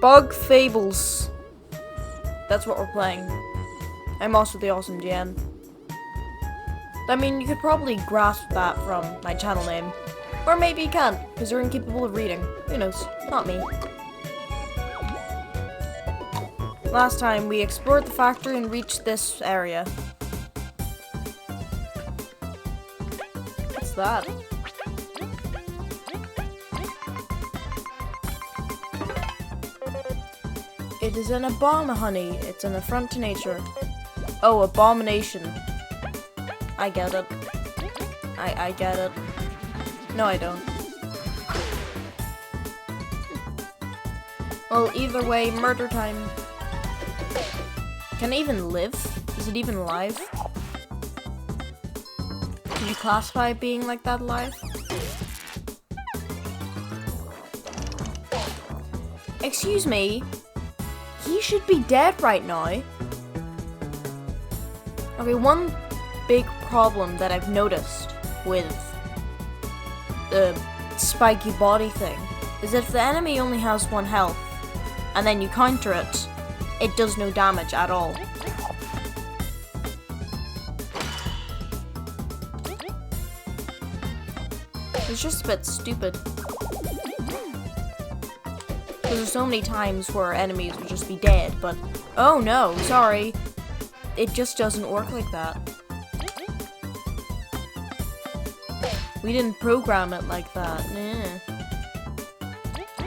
Bug Fables. That's what we're playing. I'm also the awesome GM. I mean, you could probably grasp that from my channel name. Or maybe you can't, because you're incapable of reading. Who knows? Not me. Last time, we explored the factory and reached this area. What's that? It is an Hohney. It's an affront to nature. Oh, abomination. I get it. I get it. No, I don't. Well, either way, murder time. Can it even live? Is it even alive? Can you classify it being like that alive? Excuse me? He should be dead right now. Okay, one big problem that I've noticed with the spiky body thing is if the enemy only has 1 health and then you counter it, it does no damage at all. It's just a bit stupid. Because there's so many times where enemies would just be dead, but oh no, sorry. It just doesn't work like that. We didn't program it like that. Nah.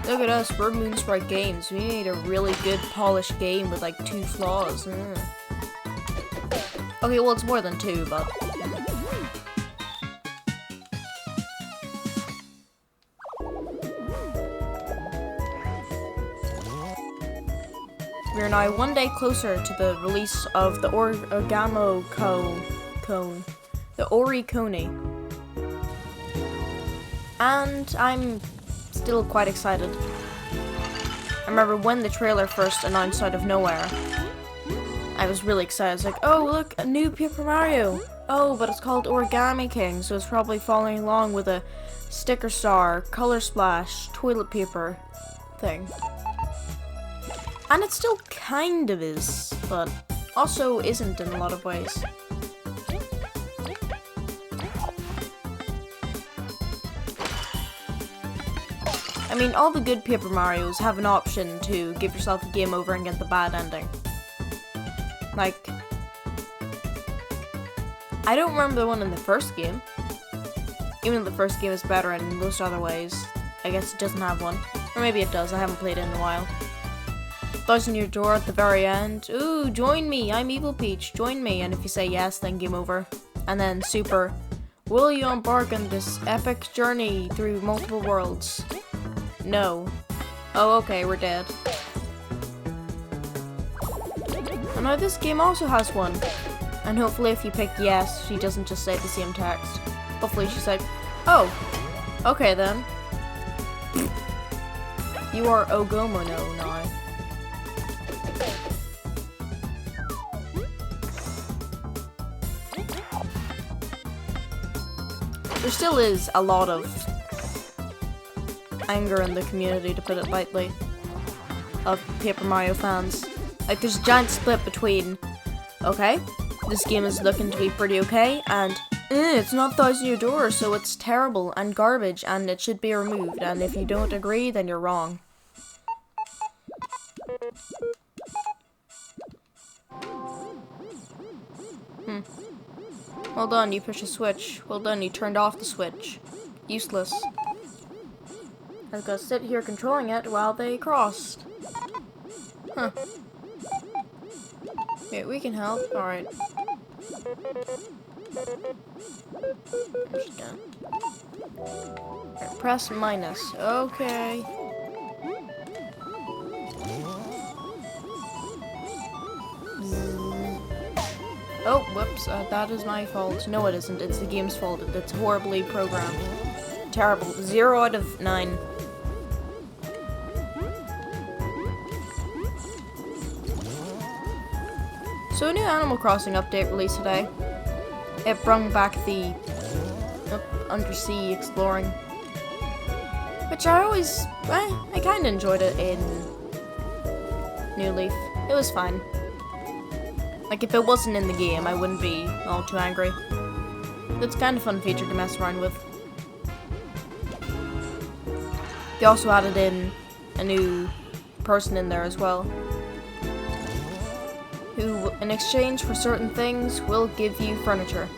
Look at us, we're Moonsprite Games. We need a really good polished game with like 2 flaws. Okay, well it's more than 2, but we are now 1 day closer to the release of the Origamo Cone. The Hohney. And I'm still quite excited. I remember when the trailer first announced out of nowhere, I was really excited. I was like, oh look, a new Paper Mario! Oh, but it's called Origami King, so it's probably following along with a sticker star, color splash, toilet paper thing. And it still kind of is, but also isn't in a lot of ways. I mean, all the good Paper Marios have an option to give yourself a game over and get the bad ending. Like, I don't remember the one in the first game. Even though the first game is better in most other ways. I guess it doesn't have one. Or maybe it does, I haven't played it in a while. Buzz in your door at the very end. Ooh, join me, I'm Evil Peach, join me. And if you say yes, then game over. And then super, will you embark on this epic journey through multiple worlds? No. Oh, okay, we're dead. And now this game also has one. And hopefully if you pick yes, she doesn't just say the same text. Hopefully she's like, oh, okay then. You are Ogomono now. There still is a lot of anger in the community, to put it lightly, of Paper Mario fans. Like, there's a giant split between, okay, this game is looking to be pretty okay, and it's not Thousand Year Door, so it's terrible and garbage and it should be removed, and if you don't agree, then you're wrong. Well done, you pushed a switch. Well done, you turned off the switch. Useless. I was gonna sit here controlling it while they crossed. Huh. Okay, we can help. Alright. Right, press minus. Okay. Oh, whoops. That is my fault. No, it isn't. It's the game's fault. It's horribly programmed. Terrible. 0 out of 9. So a new Animal Crossing update released today. It brought back the undersea exploring, which I kind of enjoyed it in New Leaf. It was fine. Like, if it wasn't in the game, I wouldn't be all too angry. It's kind of fun feature to mess around with. They also added in a new person in there as well, who, in exchange for certain things, will give you furniture.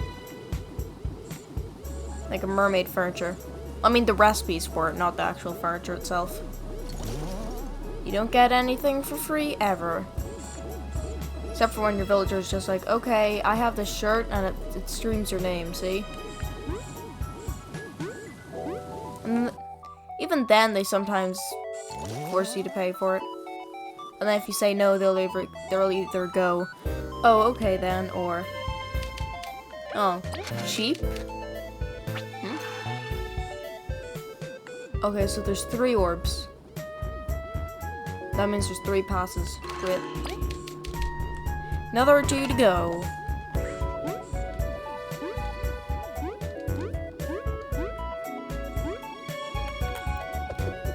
Like a mermaid furniture. I mean the recipes for it, not the actual furniture itself. You don't get anything for free, ever. Except for when your villager's just like, okay, I have this shirt and it streams your name, see? And even then, they sometimes force you to pay for it. And then if you say no, they'll either go, oh, okay then, or, oh, cheap? Okay, so there's 3 orbs. That means there's 3 passes. Great. Another 2 to go.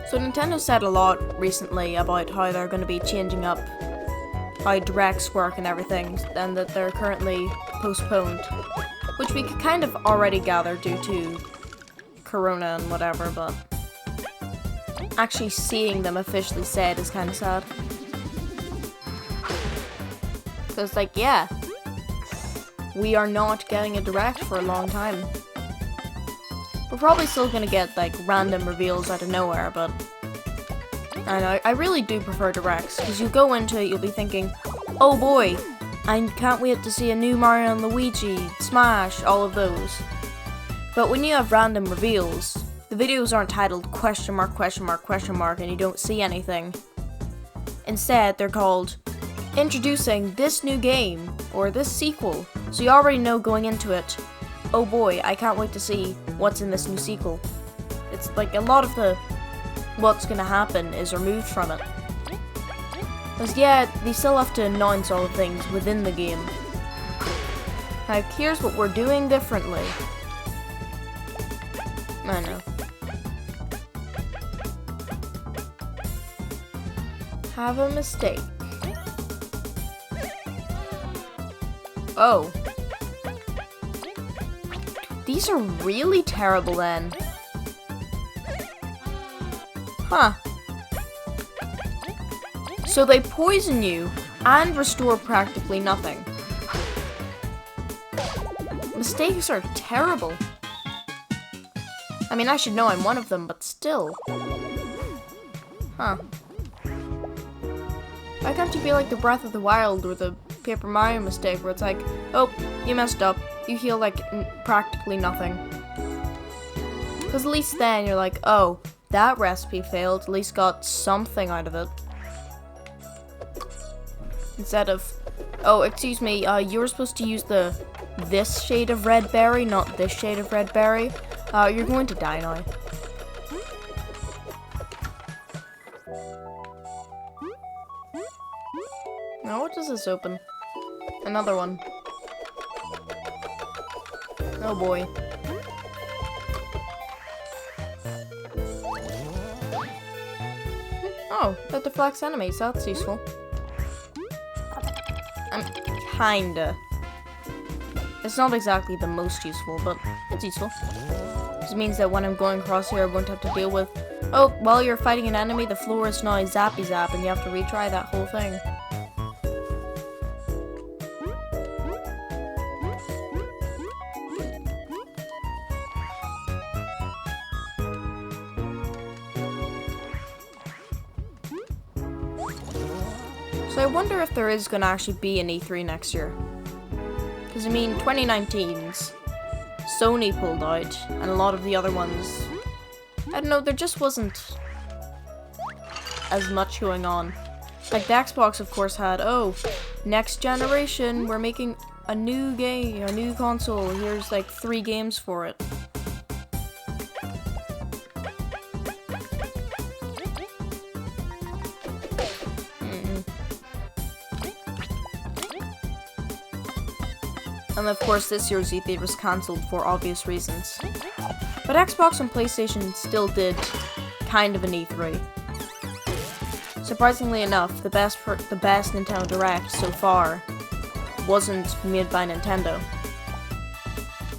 So Nintendo said a lot recently about how they're going to be changing up how directs work and everything, and that they're currently postponed. Which we could kind of already gather due to Corona and whatever, but actually seeing them officially said is kind of sad. So it's like, yeah, we are not getting a direct for a long time. We're probably still gonna get like random reveals out of nowhere, but I don't know, I really do prefer directs, because you go into it, you'll be thinking, oh boy, I can't wait to see a new Mario and Luigi, Smash, all of those. But when you have random reveals, the videos aren't titled question mark, question mark, question mark, and you don't see anything. Instead, they're called introducing this new game, or this sequel, so you already know going into it, oh boy, I can't wait to see what's in this new sequel. It's like a lot of the what's gonna happen is removed from it. Because yeah, they still have to announce all the things within the game. Like, here's what we're doing differently. I know. Have a mistake. Oh. These are really terrible then. Huh. So they poison you and restore practically nothing. Mistakes are terrible. I mean, I should know I'm one of them, but still. Huh. Why can't you be like the Breath of the Wild or the Paper Mario mistake where it's like, oh, you messed up. You heal like practically nothing. Because at least then you're like, oh, that recipe failed. At least got something out of it. Instead of, oh, excuse me, you were supposed to use this shade of red berry, not this shade of red berry. You're going to die now. Now, what does this open? Another one. Oh boy. Oh, that deflects enemies, that's useful. Kinda. It's not exactly the most useful, but it's useful. This means that when I'm going across here, I won't have to deal with, oh, while you're fighting an enemy, the floor is now zappy zap, and you have to retry that whole thing. So I wonder if there is going to actually be an E3 next year. Because I mean, 2019's Sony pulled out, and a lot of the other ones, I don't know, there just wasn't as much going on. Like the Xbox of course had, oh, next generation, we're making a new game, a new console, here's like 3 games for it. And of course this year's E3 was cancelled for obvious reasons. But Xbox and PlayStation still did kind of an E3. Surprisingly enough, the best Nintendo Direct so far wasn't made by Nintendo.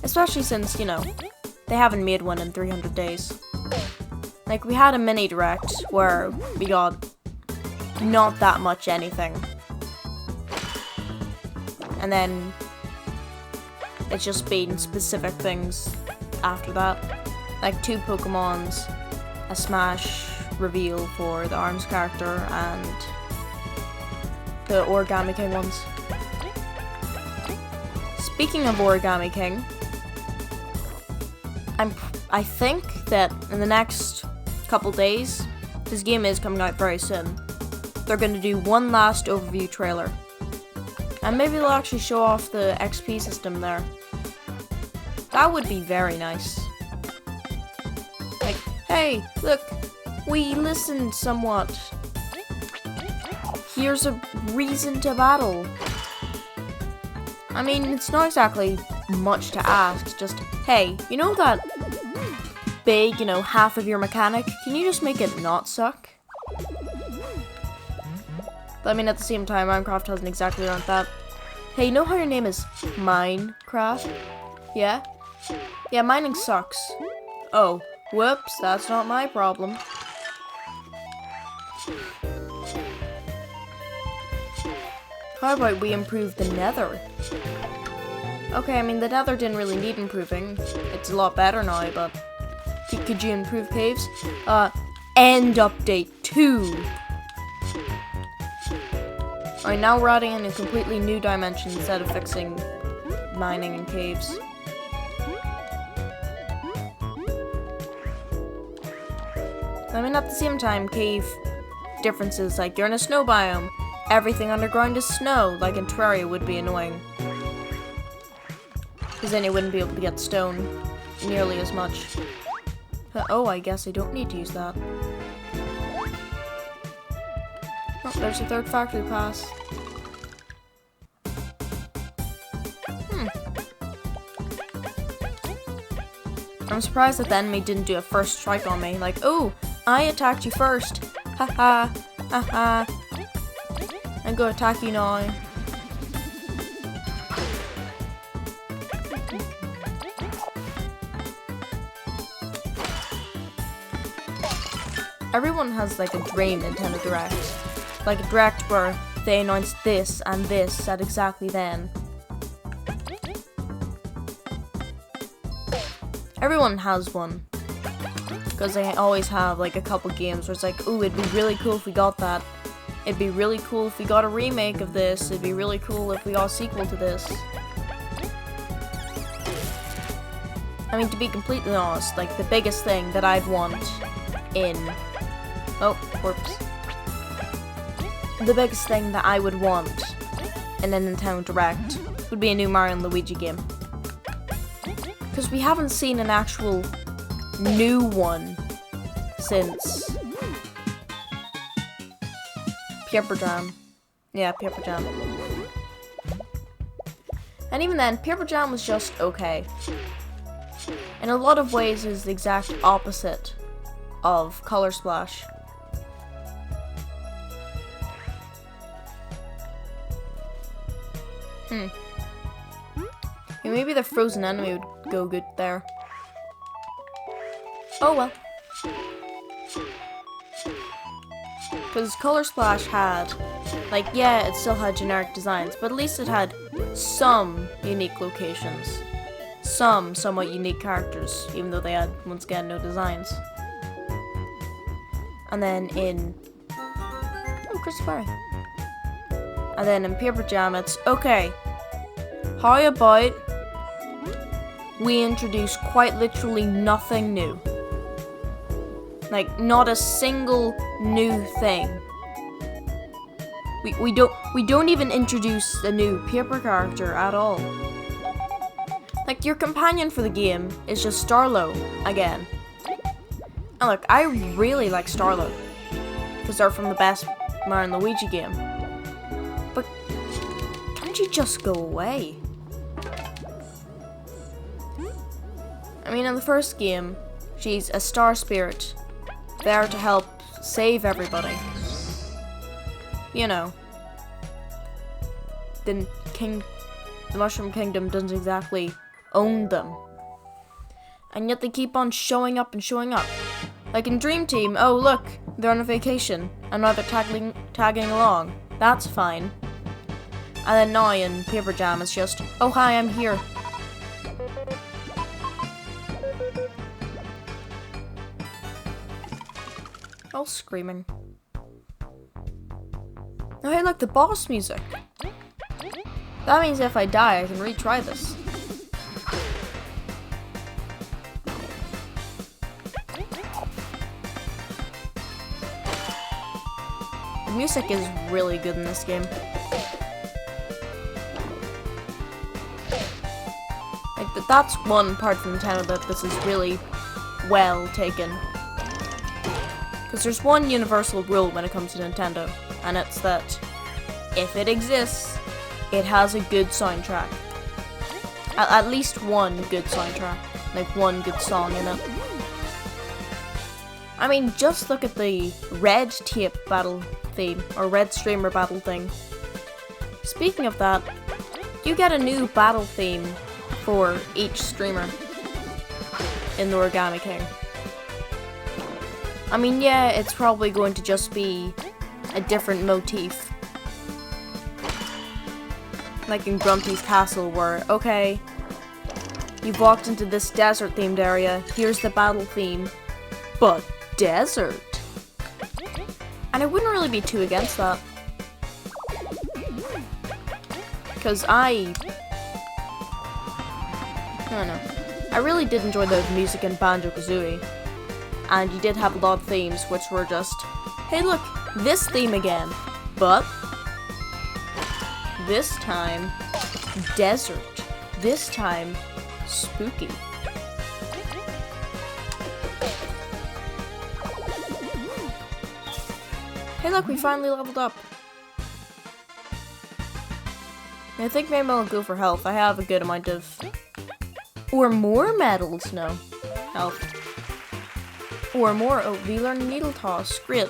Especially since, you know, they haven't made one in 300 days. Like, we had a mini Direct where we got not that much anything. And then it's just been specific things after that. Like 2 Pokemons, a Smash reveal for the ARMS character, and the Origami King ones. Speaking of Origami King, I think that in the next couple days, this game is coming out very soon, they're going to do one last overview trailer. And maybe they'll actually show off the XP system there. That would be very nice. Like, hey, look, we listened somewhat. Here's a reason to battle. I mean, it's not exactly much to ask, just, hey, you know that big, you know, half of your mechanic? Can you just make it not suck? But, I mean, at the same time, Minecraft hasn't exactly learned that. Hey, you know how your name is Minecraft? Yeah? Yeah, mining sucks. Oh, whoops, that's not my problem. How about we improve the Nether? Okay, I mean, the Nether didn't really need improving. It's a lot better now, but could you improve caves? End update 2. Alright, now we're adding in a completely new dimension instead of fixing mining and caves. I mean, at the same time, cave differences, like you're in a snow biome, everything underground is snow, like in Terraria would be annoying. Because then you wouldn't be able to get stone nearly as much. Oh, I guess I don't need to use that. Oh, there's a 3rd factory pass. I'm surprised that the enemy didn't do a first strike on me. Like, oh, I attacked you first. Haha, haha. I'm gonna attack you now. Everyone has like a dream Nintendo Direct. Like a Direct where they announced this and this at exactly then. Everyone has one. Because they always have like a couple games where it's like, ooh, it'd be really cool if we got that. It'd be really cool if we got a remake of this. It'd be really cool if we got a sequel to this. I mean, to be completely honest, like the biggest thing that I'd want in... Oh, whoops. The biggest thing that I would want in a Nintendo Direct would be a new Mario and Luigi game. Because we haven't seen an actual new one since Paper Jam. Yeah, Paper Jam. And even then, Paper Jam was just okay. In a lot of ways, is the exact opposite of Color Splash. Yeah, maybe the frozen enemy would go good there. Oh well. Because Color Splash had, like, yeah, it still had generic designs, but at least it had some unique locations. Some somewhat unique characters, even though they had, once again, no designs. And then in... Oh, Christopher. And then in Paper Jam, it's, okay, how about we introduce quite literally nothing new? Like, not a single new thing. We don't even introduce a new paper character at all. Like, your companion for the game is just Starlo again. And look, I really like Starlo because they're from the best Mario and Luigi game. But can't you just go away? I mean, in the first game, she's a star spirit, there to help save everybody. you know, the Mushroom Kingdom doesn't exactly own them. And yet they keep on showing up and showing up. Like in Dream Team, oh look, they're on a vacation, and now they're tagging along. That's fine. And then now in Paper Jam, it's just, oh hi, I'm here. All screaming. Oh hey look, the boss music. That means if I die, I can retry this. The music is really good in this game. Like, that's one part from Nintendo that this is really well taken. Because there's one universal rule when it comes to Nintendo, and it's that if it exists, it has a good soundtrack. At least one good soundtrack. Like one good song in it. I mean, just look at the Red Tape battle theme, or Red Streamer battle thing. Speaking of that, you get a new battle theme for each streamer in the Origami King. I mean, yeah, it's probably going to just be a different motif. Like in Grumpy's Castle, where, okay, you've walked into this desert-themed area, here's the battle theme, but desert. And I wouldn't really be too against that. Because I don't know. I really did enjoy the music in Banjo-Kazooie. And you did have a lot of themes which were just, hey look, this theme again. But this time, desert. This time, spooky. Hey look, we finally leveled up. I think maybe I'll go for health. I have a good amount of... Or more medals, no. Health. Or more. Oh, we learned Needle Toss. Great.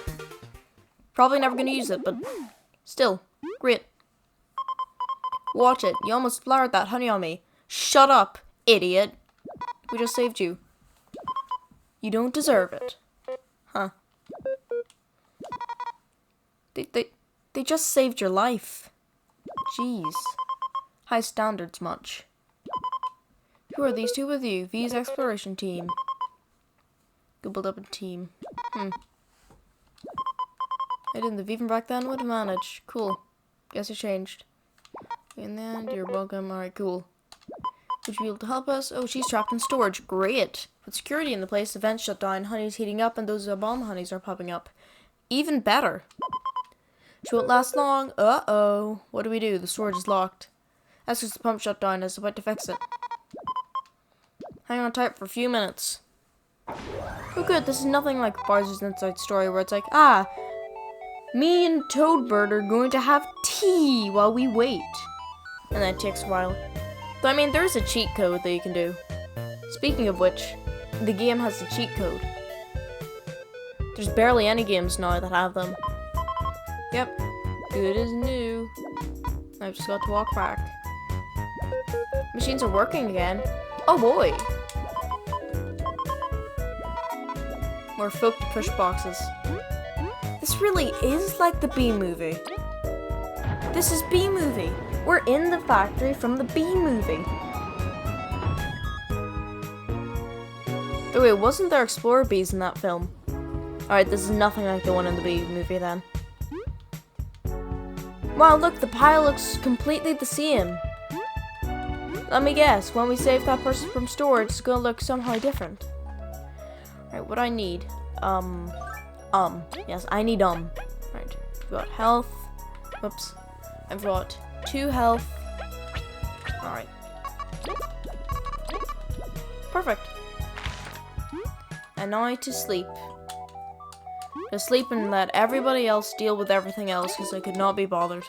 Probably never gonna use it, but still, great. Watch it. You almost splattered that honey on me. Shut up, idiot. We just saved you. You don't deserve it. Huh. They just saved your life. Jeez. High standards much. Who are these two with you? V's exploration team. Go build up a team. I didn't live even back then. What a manage. Cool. Guess it changed. In the end, you're welcome. Alright, cool. Would you be able to help us? Oh, she's trapped in storage. Great. With security in the place, the vents shut down, honey's heating up, and those bomb honeys are popping up. Even better. She won't last long. Uh-oh. What do we do? The storage is locked. That's because the pump shut down. I was about to fix it. Hang on tight for a few minutes. Oh good, this is nothing like Bowser's Inside Story where it's like, ah, me and Toadbird are going to have tea while we wait. And that takes a while. But I mean, there's a cheat code that you can do. Speaking of which, the game has a cheat code. There's barely any games now that have them. Yep, good as new. I've just got to walk back. Machines are working again. Oh boy! More folk to push boxes. This really is like the B-movie. This is B-movie. We're in the factory from the B-movie. Oh wait, wasn't there Explorer Bees in that film? Alright, this is nothing like the one in the B-movie then. Wow, look, the pile looks completely the same. Let me guess, when we save that person from storage, it's gonna look somehow different. Alright, what do I need? Yes, I need Right, I've got health. Whoops. I've got 2 health. Alright. Perfect. And now to sleep. To sleep and let everybody else deal with everything else, because I could not be bothered.